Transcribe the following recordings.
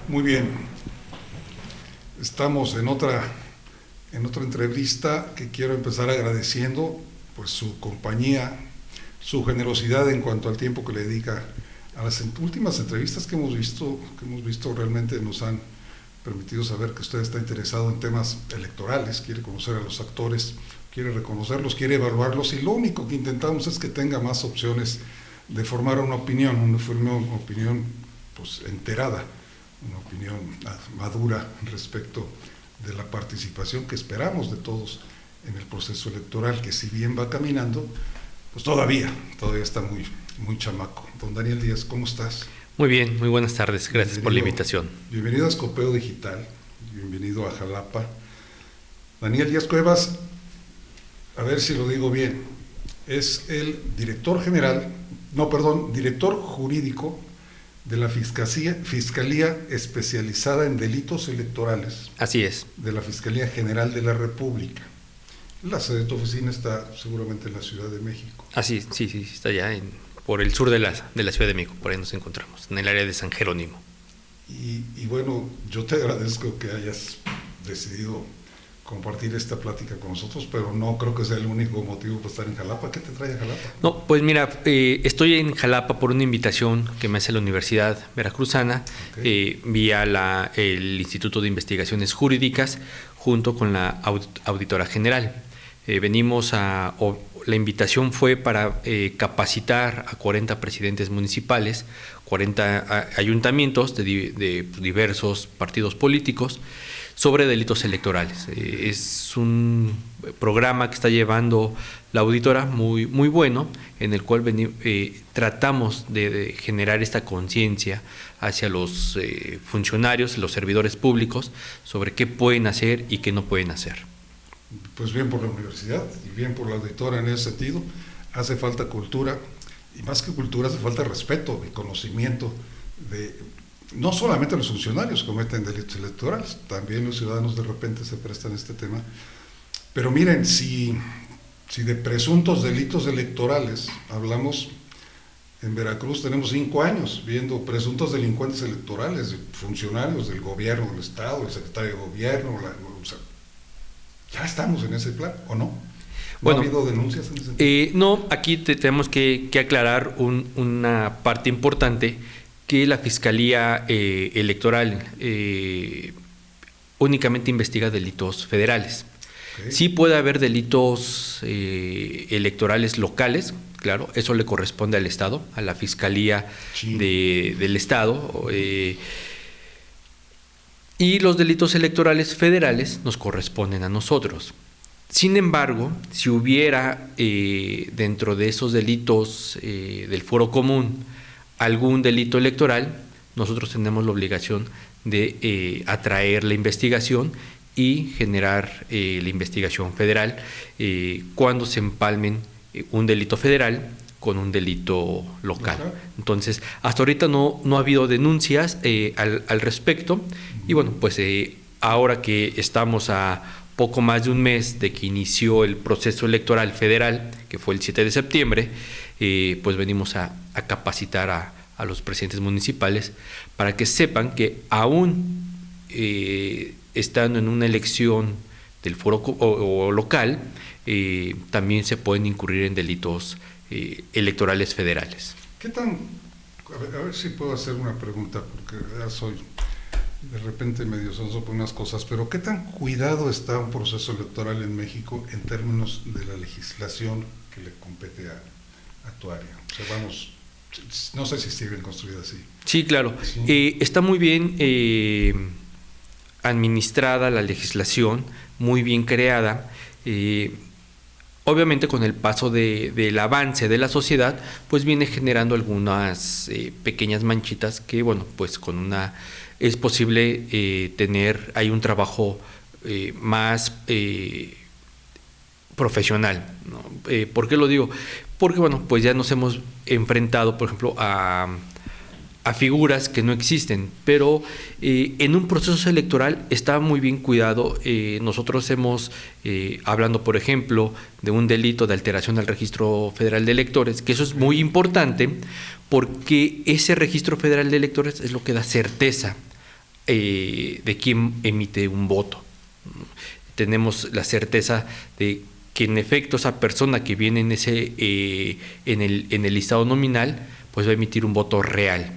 Muy bien, estamos en otra entrevista que quiero empezar agradeciendo pues su compañía, su generosidad en cuanto al tiempo que le dedica a las últimas entrevistas que hemos visto realmente nos han permitido saber que usted está interesado en temas electorales, quiere conocer a los actores, quiere reconocerlos, quiere evaluarlos, y lo único que intentamos es que tenga más opciones de formar una opinión pues enterada, una opinión madura respecto de la participación que esperamos de todos en el proceso electoral, que si bien va caminando, pues todavía está muy chamaco. Don Daniel Díaz, ¿cómo estás? Muy bien, muy buenas tardes, gracias por la invitación. Bienvenido a Escopeo Digital, bienvenido a Jalapa. Daniel Díaz Cuevas, a ver si lo digo bien, es el director jurídico de la Fiscalía Especializada en Delitos Electorales. Así es. De la Fiscalía General de la República. La sede de tu oficina está seguramente en la Ciudad de México. Así, sí, está allá por el sur de la Ciudad de México, por ahí nos encontramos, en el área de San Jerónimo. Y bueno, yo te agradezco que hayas decidido compartir esta plática con nosotros, pero no creo que sea el único motivo para estar en Jalapa. ¿Qué te trae a Jalapa? No, pues mira, estoy en Jalapa por una invitación que me hace la Universidad Veracruzana, vía el Instituto de Investigaciones Jurídicas, junto con la Auditora General. La invitación fue para capacitar a 40 presidentes municipales, 40 ayuntamientos de diversos partidos políticos, sobre delitos electorales. Es un programa que está llevando la auditora muy bueno, en el cual tratamos de generar esta conciencia hacia los funcionarios, los servidores públicos, sobre qué pueden hacer y qué no pueden hacer. Pues bien por la universidad y bien por la auditora en ese sentido. Hace falta cultura, y más que cultura hace falta respeto y conocimiento de no solamente los funcionarios cometen delitos electorales, también los ciudadanos de repente se prestan a este tema. Pero miren, si de presuntos delitos electorales hablamos, en Veracruz tenemos 5 años viendo presuntos delincuentes electorales, de funcionarios del gobierno del estado, el secretario de gobierno, ya estamos en ese plan, ¿o no? ¿No ha habido denuncias en ese sentido? No, aquí tenemos que aclarar una parte importante, que la Fiscalía Electoral únicamente investiga delitos federales. Okay. Sí puede haber delitos electorales locales, claro, eso le corresponde al Estado, a la Fiscalía del Estado, y los delitos electorales federales nos corresponden a nosotros. Sin embargo, si hubiera dentro de esos delitos del fuero común algún delito electoral, nosotros tenemos la obligación de atraer la investigación y generar la investigación federal cuando se empalmen un delito federal con un delito local. Entonces, hasta ahorita no ha habido denuncias al respecto, y bueno, pues ahora que estamos a poco más de un mes de que inició el proceso electoral federal, que fue el 7 de septiembre, pues venimos a capacitar a los presidentes municipales para que sepan que aún estando en una elección del foro o local, también se pueden incurrir en delitos electorales federales. ¿Qué tan, a ver si puedo hacer una pregunta, porque ya soy de repente medio sonso por unas cosas, pero ¿qué tan cuidado está un proceso electoral en México en términos de la legislación que le compete a tu área? O sea, vamos, no sé si esté bien construida así. Sí, claro. Sí. Está muy bien administrada la legislación, muy bien creada. Obviamente con el paso del avance de la sociedad, pues viene generando algunas pequeñas manchitas que, bueno, pues es posible hay un trabajo más profesional, ¿no? ¿Por qué lo digo? Porque, bueno, pues ya nos hemos enfrentado, por ejemplo, a figuras que no existen, pero en un proceso electoral está muy bien cuidado. Nosotros hemos, hablando por ejemplo de un delito de alteración al Registro Federal de Electores, que eso es muy importante porque ese Registro Federal de Electores es lo que da certeza de quién emite un voto. Tenemos la certeza de que en efecto esa persona que viene en el listado nominal, pues va a emitir un voto real.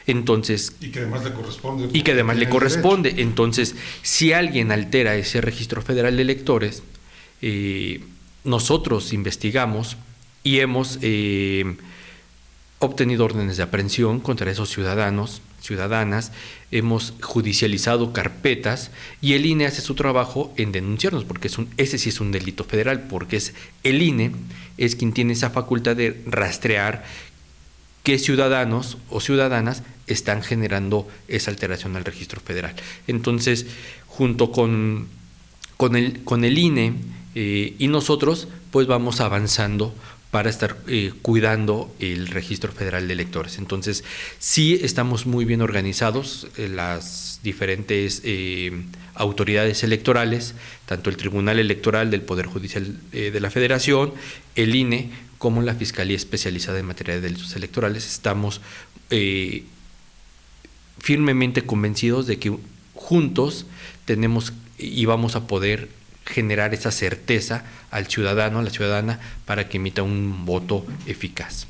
Entonces, y que además le corresponde. Y que además le corresponde. Entonces, si alguien altera ese registro federal de electores, nosotros investigamos y hemos obtenido órdenes de aprehensión contra esos ciudadanos, ciudadanas, hemos judicializado carpetas y el INE hace su trabajo en denunciarnos, porque ese sí es un delito federal, porque el INE es quien tiene esa facultad de rastrear qué ciudadanos o ciudadanas están generando esa alteración al registro federal. Entonces, junto con el INE y nosotros, pues vamos avanzando para estar cuidando el registro federal de electores. Entonces, sí estamos muy bien organizados, las diferentes autoridades electorales, tanto el Tribunal Electoral del Poder Judicial de la Federación, el INE, como la Fiscalía Especializada en Materia de Delitos Electorales, estamos firmemente convencidos de que juntos tenemos y vamos a poder generar esa certeza al ciudadano, a la ciudadana, para que emita un voto eficaz.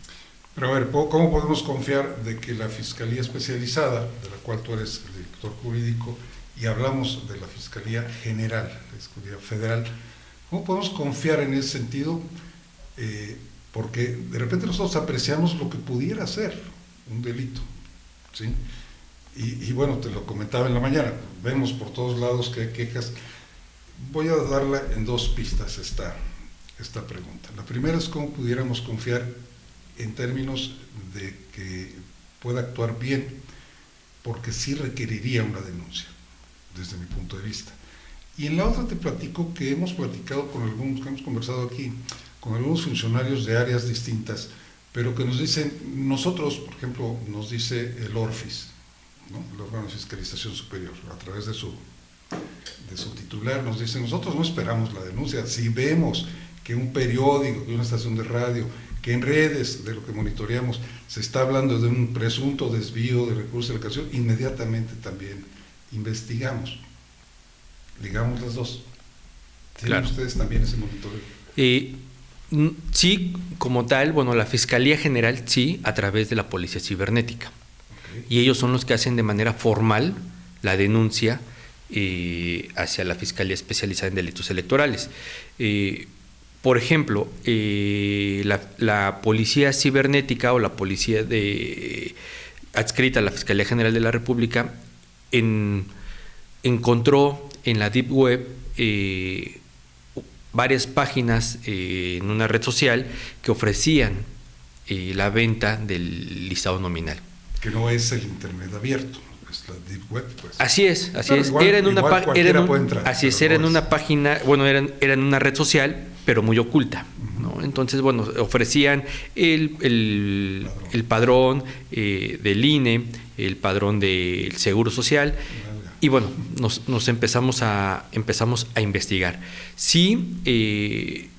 Pero a ver, ¿cómo podemos confiar de que la Fiscalía Especializada, de la cual tú eres el director jurídico, y hablamos de la Fiscalía General, la Fiscalía Federal, cómo podemos confiar en ese sentido? Porque de repente nosotros apreciamos lo que pudiera ser un delito, ¿sí? Y bueno, te lo comentaba en la mañana, vemos por todos lados que hay quejas. Voy a darla en dos pistas esta pregunta. La primera es cómo pudiéramos confiar en términos de que pueda actuar bien, porque sí requeriría una denuncia, desde mi punto de vista. Y en la otra te platico que hemos platicado con algunos, que hemos conversado aquí, con algunos funcionarios de áreas distintas, pero que nos dicen, nosotros, por ejemplo, nos dice el ORFIS, ¿no? El órgano de fiscalización superior, a través de su titular, nos dice, nosotros no esperamos la denuncia, si vemos que un periódico, que una estación de radio, que en redes, de lo que monitoreamos, se está hablando de un presunto desvío de recursos de la educación, inmediatamente también investigamos. Digamos las dos. ¿Tienen ustedes también ese monitoreo? Sí, como tal, bueno, la Fiscalía General sí, a través de la Policía Cibernética. Okay. Y ellos son los que hacen de manera formal la denuncia hacia la Fiscalía Especializada en Delitos Electorales. Por ejemplo, la Policía Cibernética o la Policía adscrita a la Fiscalía General de la República encontró en la Deep Web varias páginas en una red social que ofrecían la venta del listado nominal. Que no es el Internet abierto. La Deep Web, pues. Así es. Igual, era en una página, bueno, era en una red social, pero muy oculta, ¿no? Entonces, bueno, ofrecían el padrón del INE, el padrón del Seguro Social, y bueno, nos empezamos a investigar. Sí,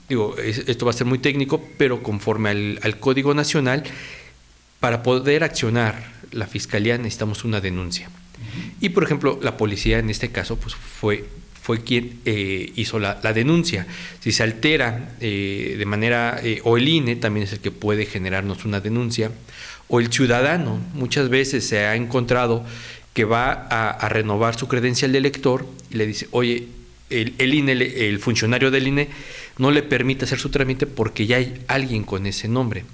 esto va a ser muy técnico, pero conforme al Código Nacional, para poder accionar la Fiscalía necesitamos una denuncia. Y por ejemplo, la policía en este caso pues fue quien hizo la denuncia. Si se altera de manera, o el INE también es el que puede generarnos una denuncia, o el ciudadano, muchas veces se ha encontrado que va a renovar su credencial de elector y le dice, oye, el INE, el funcionario del INE no le permite hacer su trámite porque ya hay alguien con ese nombre.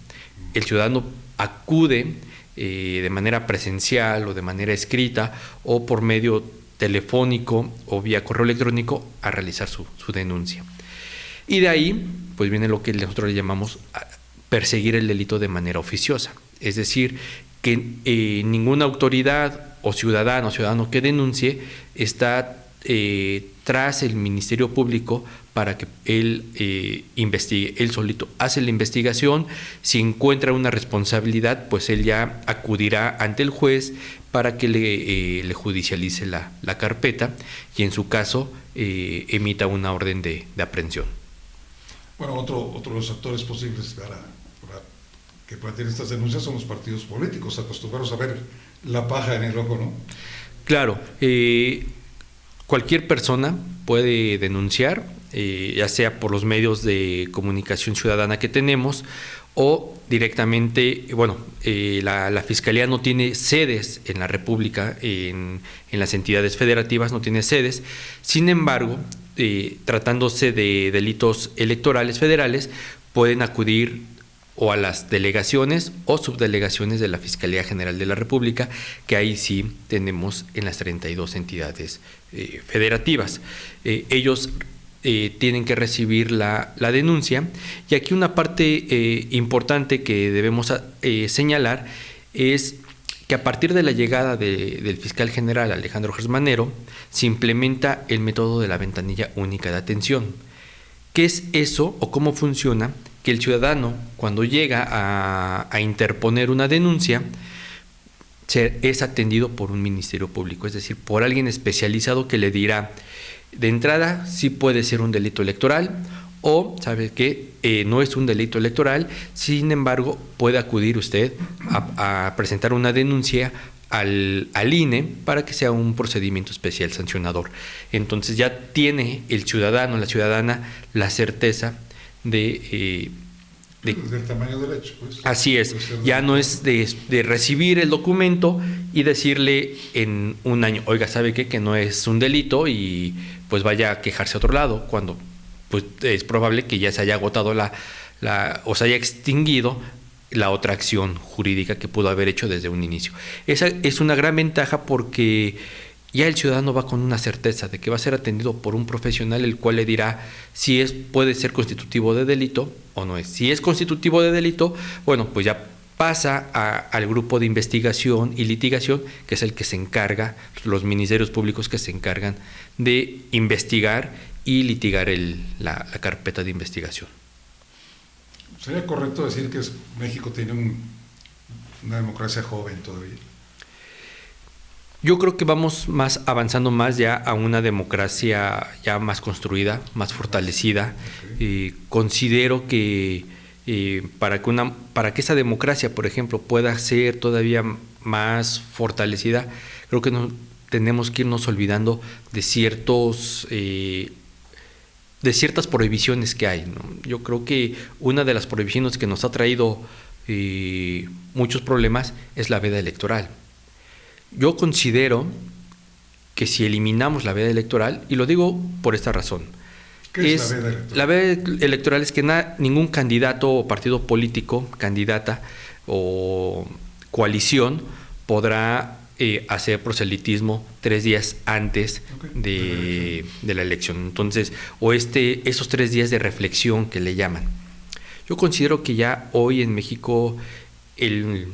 El ciudadano acude de manera presencial o de manera escrita o por medio telefónico o vía correo electrónico a realizar su denuncia. Y de ahí pues viene lo que nosotros le llamamos perseguir el delito de manera oficiosa, es decir, que ninguna autoridad o ciudadano que denuncie está tras el Ministerio Público para que él investigue. Él solito hace la investigación, si encuentra una responsabilidad, pues él ya acudirá ante el juez para que le judicialice la carpeta y en su caso emita una orden de aprehensión. Bueno, otro de los actores posibles para que planteen estas denuncias son los partidos políticos, acostumbrados a ver la paja en el ojo, ¿no? Claro, cualquier persona puede denunciar, ya sea por los medios de comunicación ciudadana que tenemos o directamente, bueno, la Fiscalía no tiene sedes en la República, en las entidades federativas no tiene sedes. Sin embargo, tratándose de delitos electorales federales, pueden acudir o a las delegaciones o subdelegaciones de la Fiscalía General de la República, que ahí sí tenemos en las 32 entidades federativas. Ellos tienen que recibir la denuncia, y aquí una parte importante que debemos señalar es que a partir de la llegada del fiscal general Alejandro Gersmanero se implementa el método de la ventanilla única de atención. ¿Qué es eso o cómo funciona? Que el ciudadano, cuando llega a interponer una denuncia, es atendido por un ministerio público, es decir, por alguien especializado que le dirá, de entrada, sí puede ser un delito electoral, o, ¿sabe qué? No es un delito electoral, sin embargo, puede acudir usted a presentar una denuncia al INE para que sea un procedimiento especial sancionador. Entonces ya tiene el ciudadano, la ciudadana, la certeza del tamaño del hecho, pues. Así es, ya no es de recibir el documento y decirle en un año, oiga, ¿sabe qué? Que no es un delito y pues vaya a quejarse a otro lado, cuando pues es probable que ya se haya agotado o se haya extinguido la otra acción jurídica que pudo haber hecho desde un inicio. Esa es una gran ventaja porque ya el ciudadano va con una certeza de que va a ser atendido por un profesional, el cual le dirá si puede ser constitutivo de delito o no es. Si es constitutivo de delito, bueno, pues ya pasa al grupo de investigación y litigación, que es el que se encarga, los ministerios públicos que se encargan de investigar y litigar la carpeta de investigación. ¿Sería correcto decir que México tiene una democracia joven todavía? Yo creo que vamos avanzando más ya a una democracia ya más construida, más fortalecida. Okay. Considero que para que esa democracia, por ejemplo, pueda ser todavía más fortalecida, creo que no tenemos que irnos olvidando de ciertas prohibiciones que hay, ¿no? Yo creo que una de las prohibiciones que nos ha traído muchos problemas es la veda electoral. Yo considero que si eliminamos la veda electoral, y lo digo por esta razón. ¿Qué es la veda electoral? La veda electoral es que ningún candidato o partido político, candidata o coalición podrá hacer proselitismo 3 días antes de la elección. Entonces, o esos 3 días de reflexión que le llaman. Yo considero que ya hoy en México el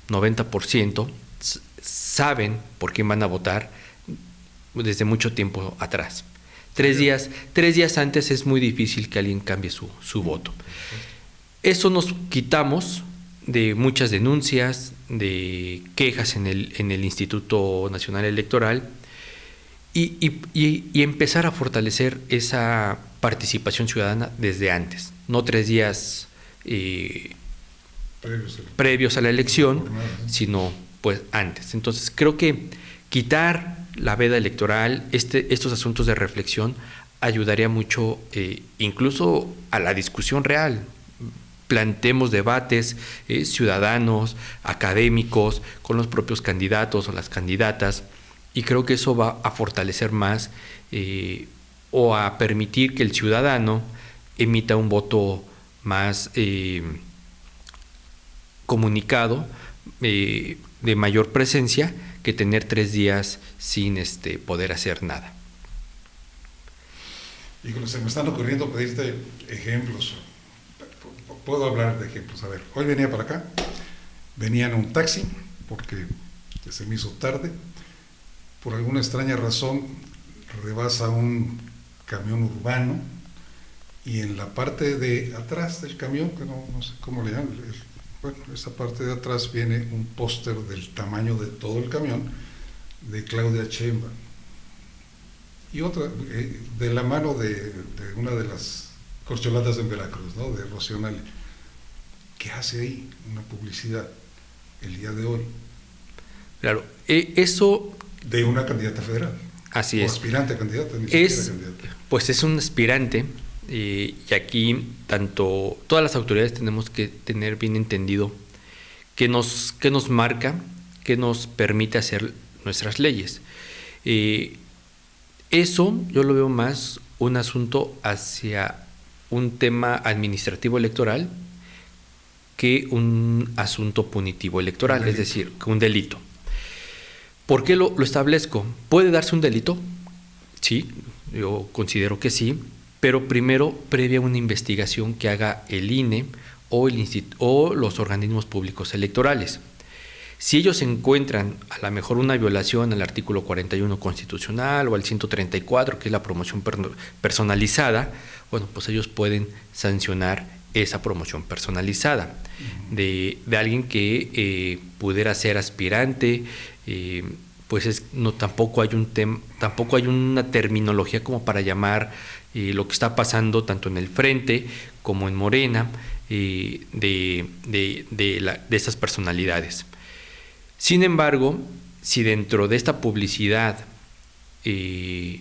90% saben por quién van a votar desde mucho tiempo atrás. 3 días antes es muy difícil que alguien cambie su voto. Eso nos quitamos de muchas denuncias, de quejas en el Instituto Nacional Electoral y empezar a fortalecer esa participación ciudadana desde antes, no 3 días previos a la elección, sino pues antes. Entonces creo que quitar la veda electoral, estos asuntos de reflexión ayudaría mucho incluso a la discusión real. Planteemos debates ciudadanos, académicos, con los propios candidatos o las candidatas, y creo que eso va a fortalecer más o a permitir que el ciudadano emita un voto más comunicado, de mayor presencia, que tener 3 días sin poder hacer nada. Y se me están ocurriendo pedirte ejemplos. Puedo hablar de ejemplos. A ver, hoy venía para acá, venía en un taxi, porque se me hizo tarde. Por alguna extraña razón, rebasa un camión urbano, y en la parte de atrás del camión, que no sé cómo le llaman, bueno, esa parte de atrás viene un póster del tamaño de todo el camión de Claudia Sheinbaum, y otra de la mano de una de las corcholatas en Veracruz, ¿no? De Rocío Nale. ¿Qué hace ahí una publicidad el día de hoy? Claro, eso de una candidata federal. Así o es. Aspirante a candidata, ni siquiera candidata. Pues es un aspirante, y aquí todas las autoridades tenemos que tener bien entendido qué nos marca, qué nos permite hacer nuestras leyes. Eso yo lo veo más un asunto hacia un tema administrativo electoral que un asunto punitivo electoral, es decir, que un delito. ¿Por qué lo establezco? ¿Puede darse un delito? Sí, yo considero que sí, pero primero previa una investigación que haga el INE o los organismos públicos electorales. Si ellos encuentran a lo mejor una violación al artículo 41 constitucional o al 134, que es la promoción personalizada, bueno, pues ellos pueden sancionar esa promoción personalizada de alguien que pudiera ser aspirante. Pues tampoco hay una terminología como para llamar lo que está pasando tanto en el Frente como en Morena de estas personalidades. Sin embargo, si dentro de esta publicidad el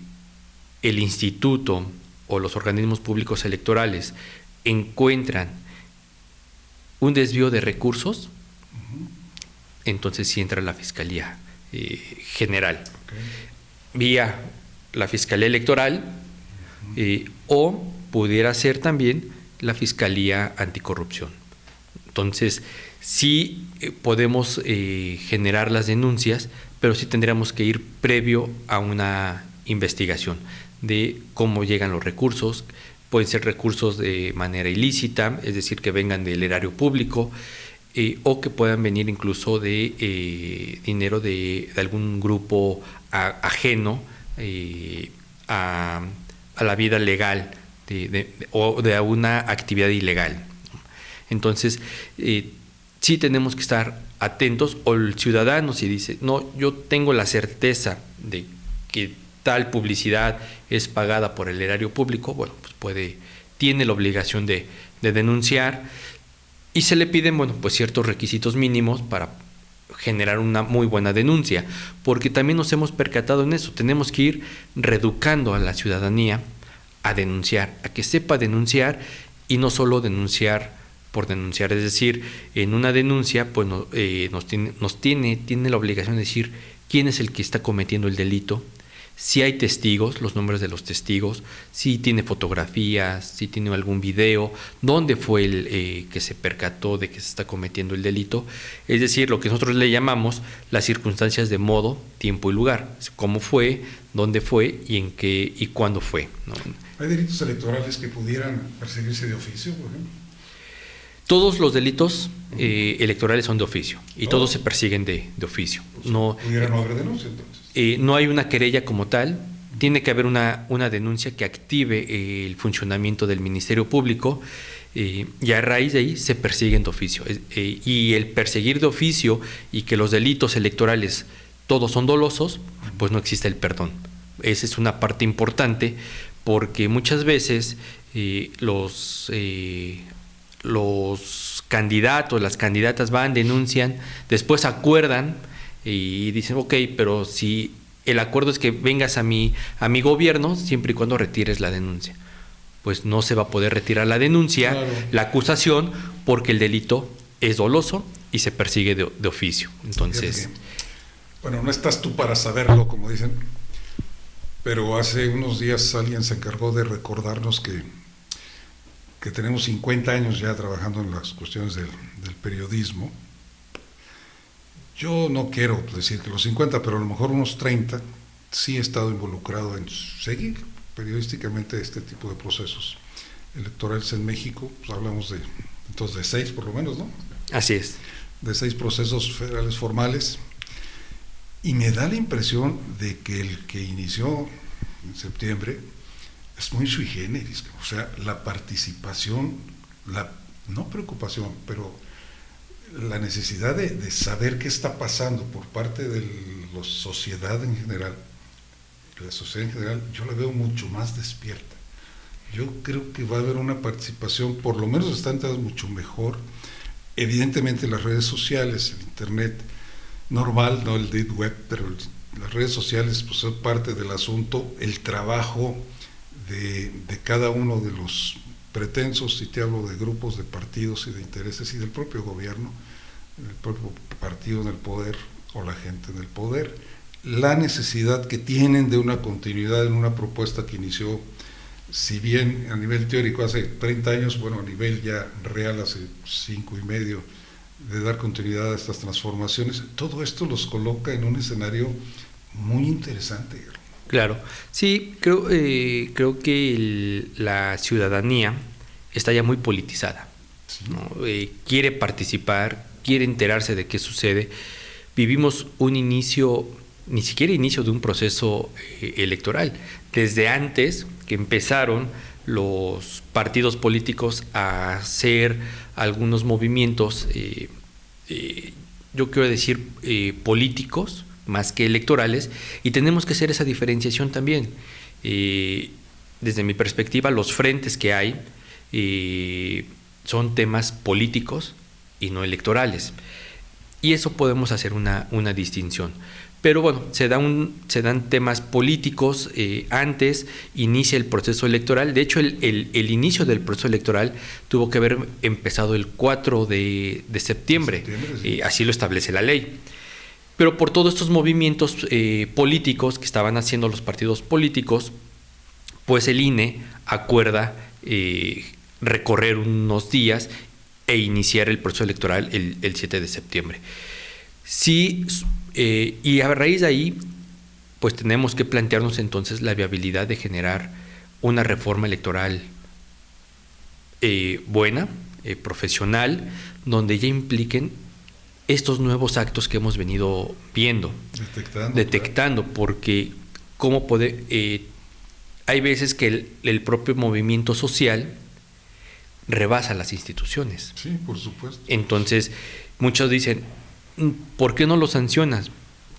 instituto o los organismos públicos electorales encuentran un desvío de recursos, entonces sí entra la Fiscalía General, vía la Fiscalía Electoral, o pudiera ser también la Fiscalía Anticorrupción. Entonces, sí podemos generar las denuncias, pero sí tendríamos que ir previo a una investigación de cómo llegan los recursos. Pueden ser recursos de manera ilícita, es decir, que vengan del erario público, o que puedan venir incluso de dinero de algún grupo ajeno a la vida legal o de una actividad ilegal. Entonces, sí tenemos que estar atentos, o el ciudadano si dice, no, yo tengo la certeza de que tal publicidad es pagada por el erario público, bueno, pues tiene la obligación de denunciar, y se le piden, bueno, pues ciertos requisitos mínimos para generar una muy buena denuncia, porque también nos hemos percatado en eso, tenemos que ir reeducando a la ciudadanía a denunciar, a que sepa denunciar, y no solo denunciar por denunciar, es decir, en una denuncia pues tiene la obligación de decir quién es el que está cometiendo el delito, si hay testigos, los nombres de los testigos, si tiene fotografías, si tiene algún video, dónde fue el que se percató de que se está cometiendo el delito, es decir, lo que nosotros le llamamos las circunstancias de modo, tiempo y lugar, cómo fue, dónde fue y en qué y cuándo fue, ¿no? ¿Hay delitos electorales que pudieran perseguirse de oficio, por ejemplo? Todos los delitos electorales son de oficio y todos se persiguen de oficio. Pues no, ¿pudiera no haber denuncia entonces? No hay una querella como tal, tiene que haber una denuncia que active el funcionamiento del Ministerio Público, y a raíz de ahí se persiguen de oficio. Y el perseguir de oficio y que los delitos electorales todos son dolosos, pues no existe el perdón. Esa es una parte importante, porque muchas veces los candidatos, las candidatas van, denuncian, después acuerdan y dicen, ok, pero si el acuerdo es que vengas a mi gobierno, siempre y cuando retires la denuncia. Pues no se va a poder retirar la denuncia, claro, la acusación, porque el delito es doloso y se persigue de oficio. Entonces, bueno, no estás tú para saberlo, como dicen, pero hace unos días alguien se encargó de recordarnos que tenemos 50 años ya trabajando en las cuestiones del periodismo. Yo no quiero decir que los 50, pero a lo mejor unos 30, sí he estado involucrado en seguir periodísticamente este tipo de procesos electorales en México. Pues hablamos entonces de 6 por lo menos, ¿no? Así es. De 6 procesos federales formales. Y me da la impresión de que el que inició en septiembre es muy sui generis, o sea, la participación, no preocupación, pero la necesidad de saber qué está pasando por parte de la sociedad en general, yo la veo mucho más despierta. Yo creo que va a haber una participación, por lo menos están todas mucho mejor. Evidentemente las redes sociales, el internet normal, no el deep web, pero las redes sociales pues son parte del asunto, el trabajo de cada uno de los pretensos, si te hablo de grupos, de partidos y de intereses y del propio gobierno, el propio partido en el poder o la gente en el poder, la necesidad que tienen de una continuidad en una propuesta que inició, si bien a nivel teórico hace 30 años, bueno, a nivel ya real hace 5 y medio, de dar continuidad a estas transformaciones. Todo esto los coloca en un escenario muy interesante. Claro, sí, creo que la ciudadanía está ya muy politizada, Sí. ¿no? Quiere participar, quiere enterarse de qué sucede. Vivimos un inicio, ni siquiera inicio de un proceso electoral. Desde antes que empezaron los partidos políticos a hacer algunos movimientos, yo quiero decir políticos, más que electorales, y tenemos que hacer esa diferenciación también. Desde mi perspectiva, los frentes que hay son temas políticos y no electorales. Y eso podemos hacer una distinción. Pero bueno, se dan temas políticos, antes inicia el proceso electoral. De hecho, el inicio del proceso electoral tuvo que haber empezado el 4 de septiembre, Sí. Así lo establece la ley. Pero por todos estos movimientos políticos que estaban haciendo los partidos políticos, pues el INE acuerda recorrer unos días e iniciar el proceso electoral el 7 de septiembre. Sí, y a raíz de ahí, pues tenemos que plantearnos entonces la viabilidad de generar una reforma electoral buena, profesional, donde ya impliquen estos nuevos actos que hemos venido viendo, detectando, claro. Porque cómo poder, hay veces que el propio movimiento social rebasa las instituciones. Sí, por supuesto. Entonces, muchos dicen, ¿por qué no lo sancionas?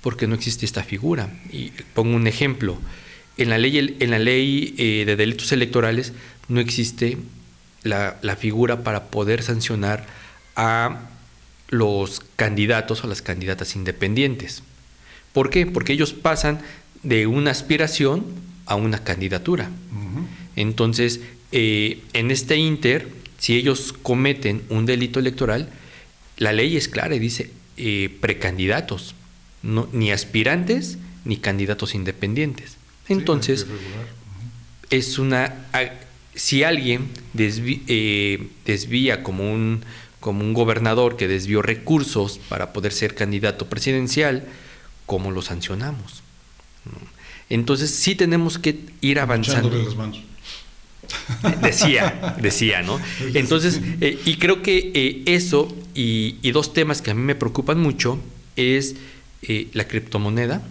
Porque no existe esta figura. Y pongo un ejemplo. En la ley de delitos electorales no existe la figura para poder sancionar a los candidatos o las candidatas independientes. ¿Por qué? Porque ellos pasan de una aspiración a una candidatura. Uh-huh. Entonces, en este ínter, si ellos cometen un delito electoral, la ley es clara y dice precandidatos, no, ni aspirantes ni candidatos independientes. Entonces, es si alguien desvía como un gobernador que desvió recursos para poder ser candidato presidencial, ¿cómo lo sancionamos? Entonces sí tenemos que ir avanzando. Echándole las manos. Decía, ¿no? Entonces, y creo que eso y dos temas que a mí me preocupan mucho es la criptomoneda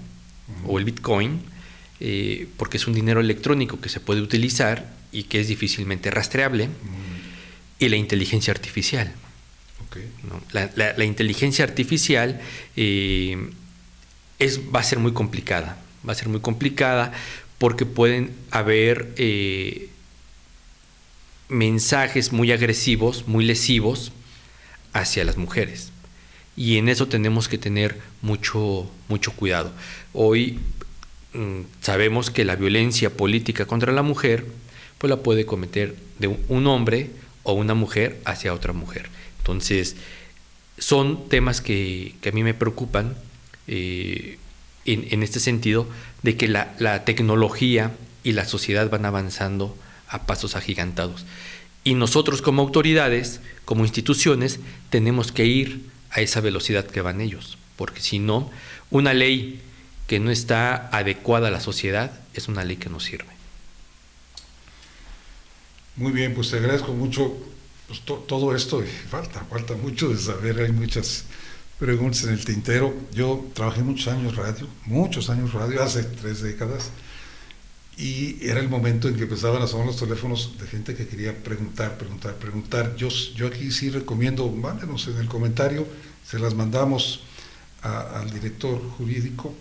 o el Bitcoin, porque es un dinero electrónico que se puede utilizar y que es difícilmente rastreable, y la inteligencia artificial. Okay. ¿No? La inteligencia artificial va a ser muy complicada. Va a ser muy complicada porque pueden haber mensajes muy agresivos, muy lesivos hacia las mujeres. Y en eso tenemos que tener mucho cuidado. Hoy sabemos que la violencia política contra la mujer pues la puede cometer de un hombre o una mujer hacia otra mujer. Entonces, son temas que a mí me preocupan en este sentido de que la tecnología y la sociedad van avanzando a pasos agigantados. Y nosotros como autoridades, como instituciones, tenemos que ir a esa velocidad que van ellos, porque si no, una ley que no está adecuada a la sociedad es una ley que no sirve. Muy bien, pues te agradezco mucho pues, todo esto. Falta mucho de saber, hay muchas preguntas en el tintero. Yo trabajé muchos años radio, hace 3 décadas, y era el momento en que empezaban a sonar los teléfonos de gente que quería preguntar. Yo aquí sí recomiendo, mándenos en el comentario, se las mandamos al director jurídico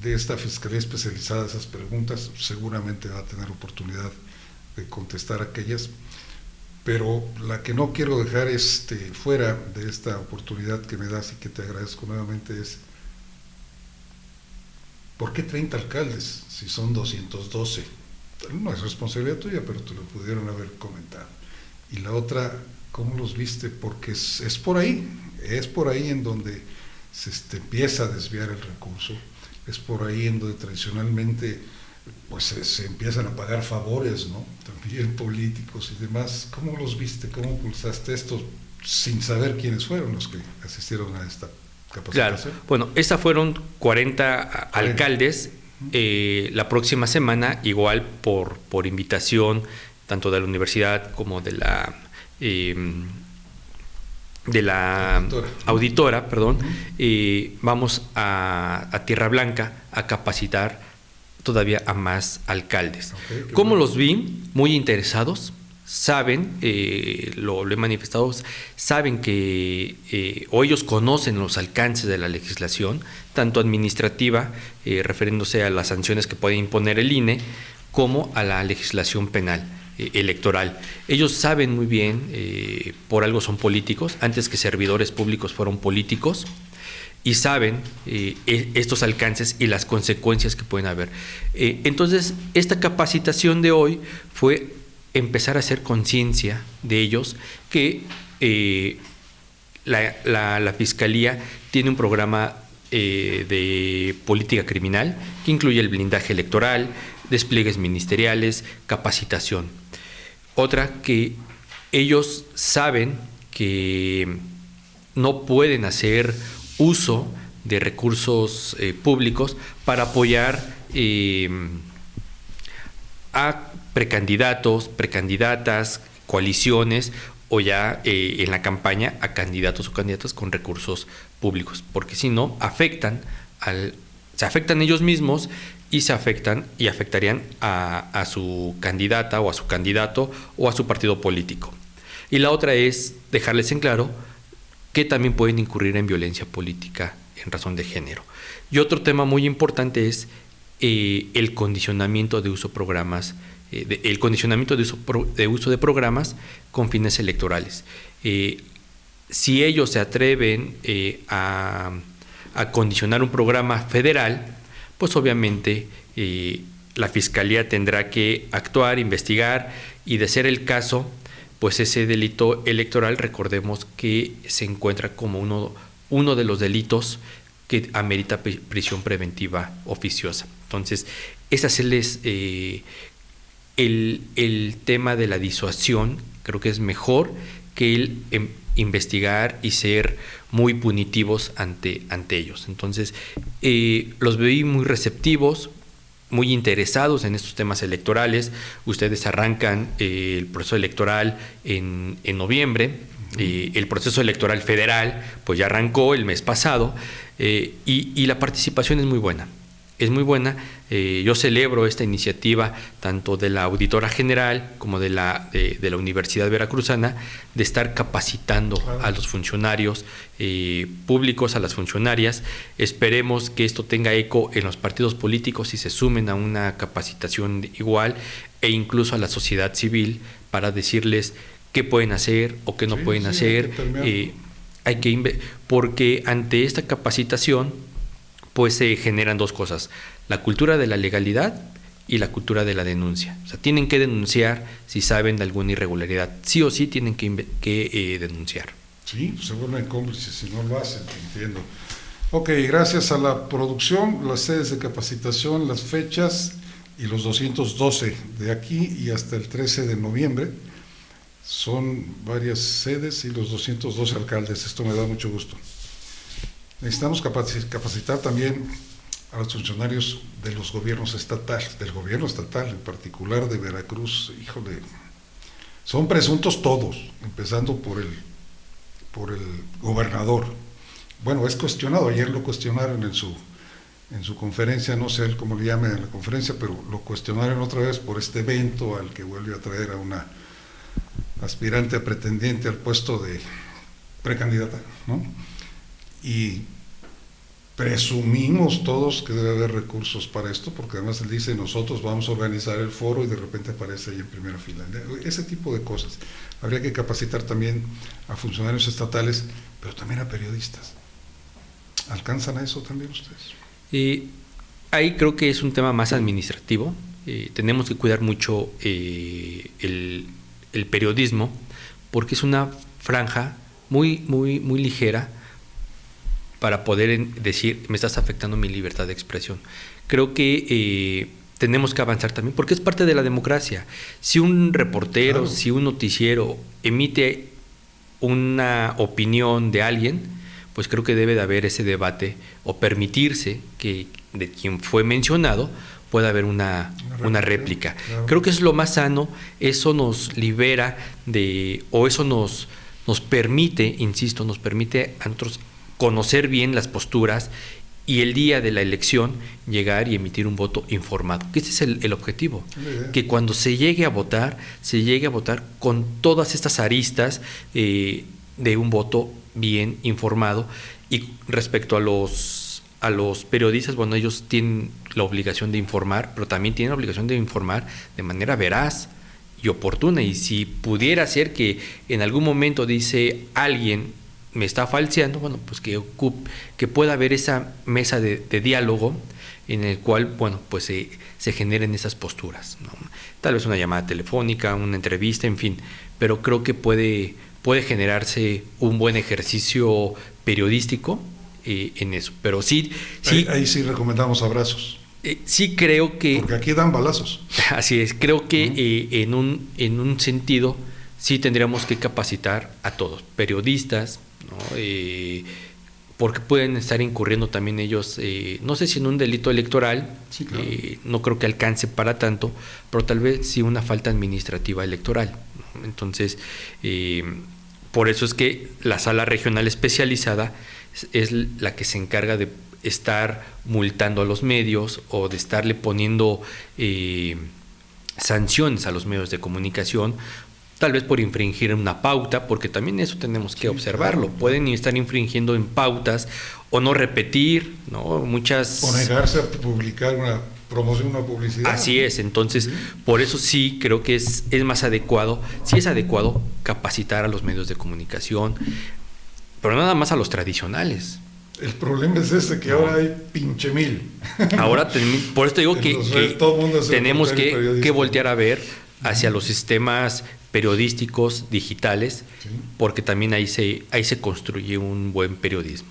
de esta Fiscalía Especializada, esas preguntas, seguramente va a tener oportunidad de contestar aquellas, pero la que no quiero dejar fuera de esta oportunidad que me das y que te agradezco nuevamente es ¿por qué 30 alcaldes si son 212? No es responsabilidad tuya, pero te lo pudieron haber comentado. Y la otra, ¿cómo los viste? Porque es por ahí en donde empieza a desviar el recurso, es por ahí en donde tradicionalmente pues se empiezan a pagar favores, ¿no? También políticos y demás. ¿Cómo los viste? ¿Cómo pulsaste esto sin saber quiénes fueron los que asistieron a esta capacitación? Claro, bueno, estas fueron 40 alcaldes. La próxima semana, igual por invitación tanto de la universidad como de la auditora, perdón, vamos a Tierra Blanca a capacitar todavía a más alcaldes. Okay, ¿cómo los vi? Muy interesados. Saben, lo he manifestado, saben que o ellos conocen los alcances de la legislación, tanto administrativa, refiriéndose a las sanciones que puede imponer el INE, como a la legislación penal, electoral. Ellos saben muy bien, por algo son políticos, antes que servidores públicos fueron políticos, y saben estos alcances y las consecuencias que pueden haber. Entonces, esta capacitación de hoy fue empezar a hacer conciencia de ellos que la Fiscalía tiene un programa de política criminal que incluye el blindaje electoral, despliegues ministeriales, capacitación. Otra, que ellos saben que no pueden hacer uso de recursos públicos para apoyar a precandidatos, precandidatas, coaliciones o ya en la campaña a candidatos o candidatas con recursos públicos, porque si no se afectan ellos mismos y se afectan y afectarían a su candidata o a su candidato o a su partido político. Y la otra es dejarles en claro que también pueden incurrir en violencia política en razón de género. Y otro tema muy importante es el condicionamiento de uso de uso de programas con fines electorales. Si ellos se atreven a condicionar un programa federal, pues obviamente la Fiscalía tendrá que actuar, investigar, y de ser el caso, pues ese delito electoral, recordemos que se encuentra como uno de los delitos que amerita prisión preventiva oficiosa. Entonces, ese es el tema de la disuasión. Creo que es mejor que el investigar y ser muy punitivos ante ellos. Entonces, los vi muy receptivos, muy interesados en estos temas electorales. Ustedes arrancan el proceso electoral en noviembre. El proceso electoral federal pues ya arrancó el mes pasado, y la participación es muy buena. Es muy buena. Yo celebro esta iniciativa tanto de la Auditora General como de la Universidad Veracruzana, de estar capacitando a los funcionarios públicos, a las funcionarias. Esperemos que esto tenga eco en los partidos políticos y se sumen a una capacitación igual, e incluso a la sociedad civil, para decirles qué pueden hacer o qué no pueden hacer. Porque ante esta capacitación pues se generan dos cosas: la cultura de la legalidad y la cultura de la denuncia. O sea, tienen que denunciar si saben de alguna irregularidad. Sí o sí tienen que denunciar. Sí, se vuelven cómplices si no lo hacen, entiendo. Ok, gracias a la producción, las sedes de capacitación, las fechas y los 212 de aquí y hasta el 13 de noviembre. Son varias sedes y los 212 alcaldes. Esto me da mucho gusto. Necesitamos capacitar también a los funcionarios de los gobiernos estatales, del gobierno estatal, en particular de Veracruz. Híjole, son presuntos todos, empezando por el gobernador. Bueno, es cuestionado, ayer lo cuestionaron en su conferencia, no sé cómo le llamen en la conferencia, pero lo cuestionaron otra vez por este evento al que vuelve a traer a una aspirante a pretendiente al puesto de precandidata, ¿no? Y presumimos todos que debe haber recursos para esto, porque además él dice: nosotros vamos a organizar el foro, y de repente aparece ahí en primera fila. Ese tipo de cosas. Habría que capacitar también a funcionarios estatales, pero también a periodistas. ¿Alcanzan a eso también ustedes? ahí creo que es un tema más administrativo. Tenemos que cuidar mucho el periodismo, porque es una franja muy, muy, muy ligera para poder decir, me estás afectando mi libertad de expresión. Creo que tenemos que avanzar también, porque es parte de la democracia. Si un reportero, claro, si un noticiero emite una opinión de alguien, pues creo que debe de haber ese debate o permitirse que de quien fue mencionado pueda haber una réplica. Claro. Creo que eso es lo más sano, eso nos libera o eso nos permite, insisto, nos permite a nosotros conocer bien las posturas y el día de la elección llegar y emitir un voto informado, que ese es el objetivo, que cuando se llegue a votar con todas estas aristas de un voto bien informado. Y respecto a los periodistas, bueno, ellos tienen la obligación de informar, pero también tienen la obligación de informar de manera veraz y oportuna, y si pudiera ser que en algún momento dice alguien me está falseando, bueno, pues que pueda haber esa mesa de diálogo en el cual, bueno, pues se generen esas posturas, ¿no? Tal vez una llamada telefónica, una entrevista, en fin, pero creo que puede generarse un buen ejercicio periodístico en eso, pero sí ahí sí recomendamos abrazos. Sí creo que... Porque aquí dan balazos. Así es, creo que en un sentido sí tendríamos que capacitar a todos, periodistas, ¿no? Porque pueden estar incurriendo también ellos, no sé si en un delito electoral, sí, claro, no creo que alcance para tanto, pero tal vez sí una falta administrativa electoral, ¿no? Entonces, por eso es que la sala regional especializada es la que se encarga de estar multando a los medios o de estarle poniendo sanciones a los medios de comunicación, tal vez por infringir una pauta, porque también eso tenemos que observarlo. Claro. Pueden estar infringiendo en pautas o no repetir, ¿no? Muchas... O negarse a publicar una promoción, una publicidad. Así es, entonces, por eso sí creo que es más adecuado, sí es adecuado capacitar a los medios de comunicación, pero nada más a los tradicionales. El problema es que ahora hay pinche mil. Ahora, por eso digo que tenemos que voltear a ver hacia los sistemas periodísticos digitales, sí, porque también ahí se construye un buen periodismo.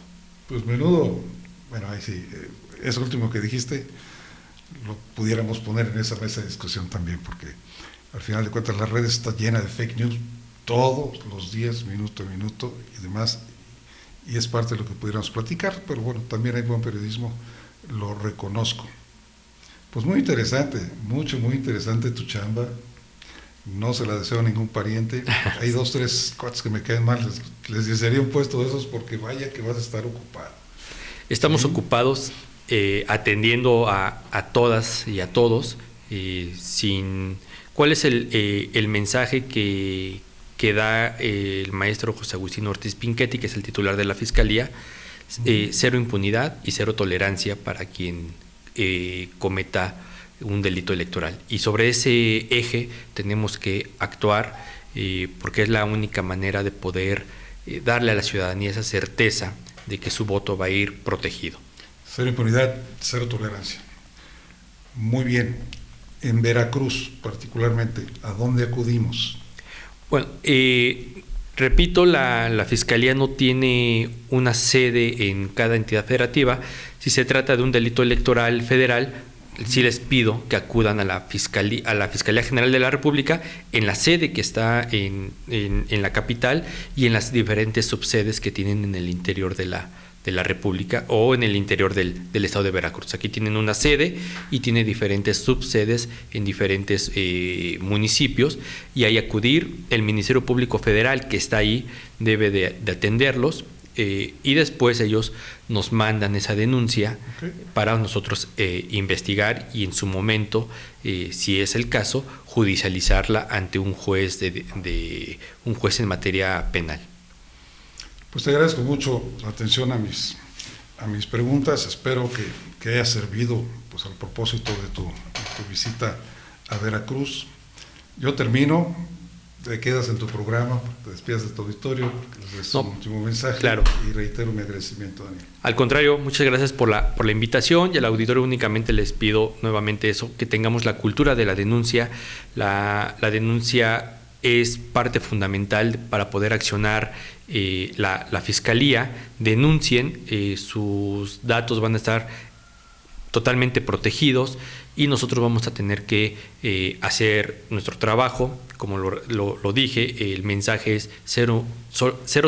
Pues menudo, bueno, ahí sí, eso último que dijiste lo pudiéramos poner en esa mesa de discusión también, porque al final de cuentas la red está llena de fake news todos los días, minuto a minuto y demás, y es parte de lo que pudiéramos platicar, pero bueno, también hay buen periodismo, lo reconozco. Pues muy interesante, muy interesante tu chamba. No se la deseo a ningún pariente. Hay 2, 3 cuates que me caen mal, les desearía un puesto de esos porque vaya que vas a estar ocupado. Estamos ocupados atendiendo a todas y a todos. ¿Cuál es el mensaje que da el maestro José Agustín Ortiz Pinchetti, que es el titular de la Fiscalía? Cero impunidad y cero tolerancia para quien cometa un delito electoral, y sobre ese eje tenemos que actuar porque es la única manera de poder darle a la ciudadanía esa certeza de que su voto va a ir protegido. Cero impunidad, cero tolerancia. Muy bien. En Veracruz particularmente, ¿a dónde acudimos? Bueno, repito, la Fiscalía no tiene una sede en cada entidad federativa. Si se trata de un delito electoral federal, sí les pido que acudan a la Fiscalía General de la República en la sede que está en la capital y en las diferentes subsedes que tienen en el interior de la República o en el interior del estado de Veracruz. Aquí tienen una sede y tiene diferentes subsedes en diferentes municipios, y ahí acudir. El Ministerio Público Federal, que está ahí, debe de atenderlos. Y después ellos nos mandan esa denuncia para nosotros investigar y en su momento, si es el caso, judicializarla ante un juez un juez en materia penal. Pues te agradezco mucho la atención a mis preguntas. Espero que haya servido pues al propósito de tu visita a Veracruz. Yo termino te quedas en tu programa, te despidas de tu auditorio, les des un último mensaje. Claro. Y reitero mi agradecimiento, Daniel. Al contrario, muchas gracias por la invitación, y al auditorio únicamente les pido nuevamente eso, que tengamos la cultura de la denuncia. La denuncia es parte fundamental para poder accionar la Fiscalía. Denuncien, sus datos van a estar totalmente protegidos y nosotros vamos a tener que hacer nuestro trabajo. Como lo dije, el mensaje es cero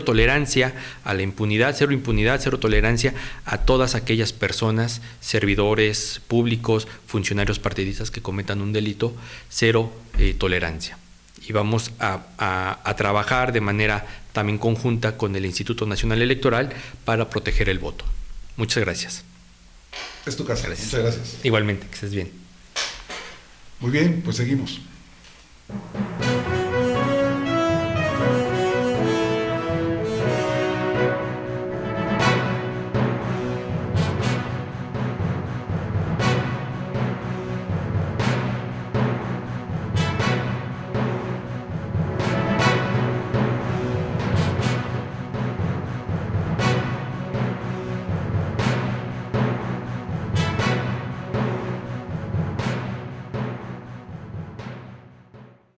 tolerancia a la impunidad, cero impunidad, cero tolerancia a todas aquellas personas, servidores públicos, funcionarios partidistas que cometan un delito, cero tolerancia. Y vamos a trabajar de manera también conjunta con el Instituto Nacional Electoral para proteger el voto. Muchas gracias. Es tu casa. Gracias. Muchas gracias. Igualmente, que estés bien. Muy bien, pues seguimos.